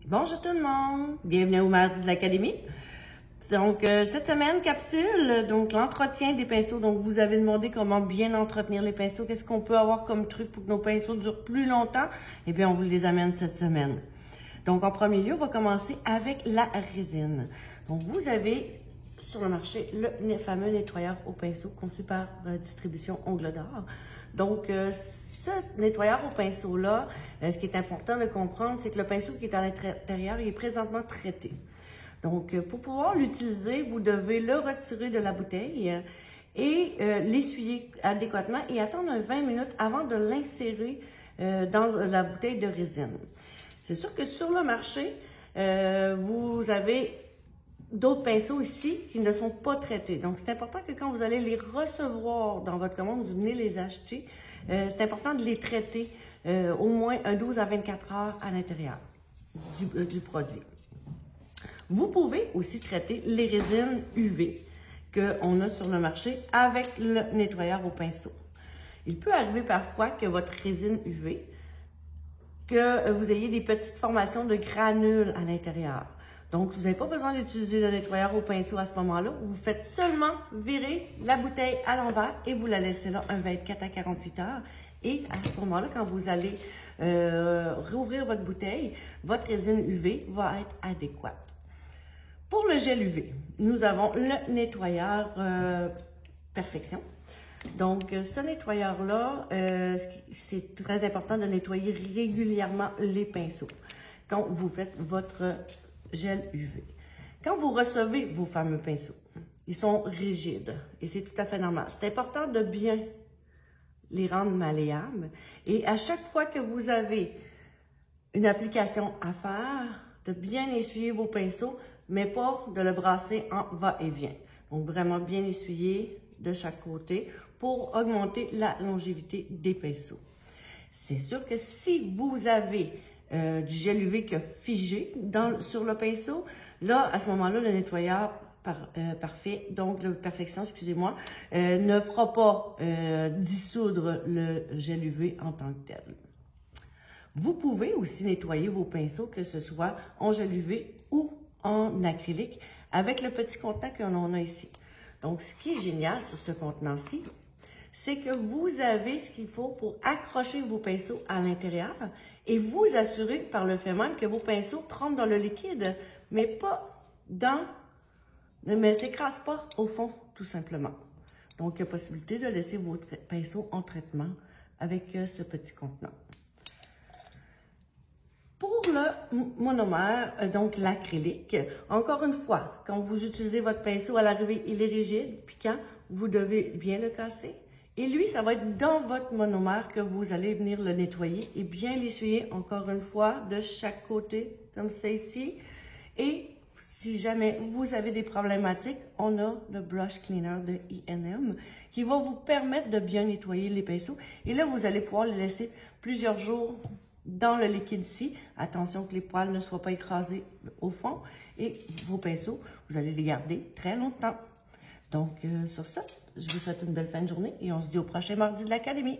Bonjour tout le monde, bienvenue au mardi de l'Académie. Donc, cette semaine, capsule, donc l'entretien des pinceaux. Donc, vous avez demandé comment bien entretenir les pinceaux. Qu'est-ce qu'on peut avoir comme truc pour que nos pinceaux durent plus longtemps? Eh bien, on vous les amène cette semaine. Donc, en premier lieu, on va commencer avec la résine. Donc, vous avez sur le marché le fameux nettoyeur au pinceau conçu par Distribution Ongles d'Or. Donc, ce nettoyeur au pinceau-là, ce qui est important de comprendre, c'est que le pinceau qui est à l'intérieur, il est présentement traité. Donc, pour pouvoir l'utiliser, vous devez le retirer de la bouteille et l'essuyer adéquatement et attendre 20 minutes avant de l'insérer dans la bouteille de résine. C'est sûr que sur le marché, vous avez d'autres pinceaux ici qui ne sont pas traités. Donc, c'est important que quand vous allez les recevoir dans votre commande, vous venez les acheter, c'est important de les traiter au moins 12 à 24 heures à l'intérieur du produit. Vous pouvez aussi traiter les résines UV qu'on a sur le marché avec le nettoyeur au pinceau. Il peut arriver parfois que votre résine UV, que vous ayez des petites formations de granules à l'intérieur. Donc, vous n'avez pas besoin d'utiliser le nettoyeur au pinceau à ce moment-là. Vous faites seulement virer la bouteille à l'envers et vous la laissez là un 24 à 48 heures. Et à ce moment-là, quand vous allez rouvrir votre bouteille, votre résine UV va être adéquate. Pour le gel UV, nous avons le nettoyeur Perfection. Donc, ce nettoyeur-là, c'est très important de nettoyer régulièrement les pinceaux quand vous faites votre gel UV. Quand vous recevez vos fameux pinceaux, ils sont rigides et c'est tout à fait normal. C'est important de bien les rendre malléables et à chaque fois que vous avez une application à faire, de bien essuyer vos pinceaux, mais pas de le brasser en va-et-vient. Donc, vraiment bien essuyer de chaque côté pour augmenter la longévité des pinceaux. C'est sûr que si vous avez du gel UV qui a figé sur le pinceau, là, à ce moment-là, le nettoyeur parfait, donc le Perfection, excusez-moi, ne fera pas dissoudre le gel UV en tant que tel. Vous pouvez aussi nettoyer vos pinceaux, que ce soit en gel UV ou en acrylique, avec le petit contenant que l'on a ici. Donc, ce qui est génial sur ce contenant-ci, c'est que vous avez ce qu'il faut pour accrocher vos pinceaux à l'intérieur et vous assurer par le fait même que vos pinceaux trempent dans le liquide, mais pas mais s'écrasent pas au fond, tout simplement. Donc, il y a possibilité de laisser vos pinceaux en traitement avec ce petit contenant. Pour le monomère, donc l'acrylique, encore une fois, quand vous utilisez votre pinceau, à l'arrivée, il est rigide, piquant, vous devez bien le casser. Et lui, ça va être dans votre monomère que vous allez venir le nettoyer et bien l'essuyer, encore une fois, de chaque côté, comme ça ici. Et si jamais vous avez des problématiques, on a le Brush Cleaner de I&M qui va vous permettre de bien nettoyer les pinceaux. Et là, vous allez pouvoir les laisser plusieurs jours dans le liquide ici. Attention que les poils ne soient pas écrasés au fond. Et vos pinceaux, vous allez les garder très longtemps. Donc, sur ça, je vous souhaite une belle fin de journée et on se dit au prochain mardi de l'Académie.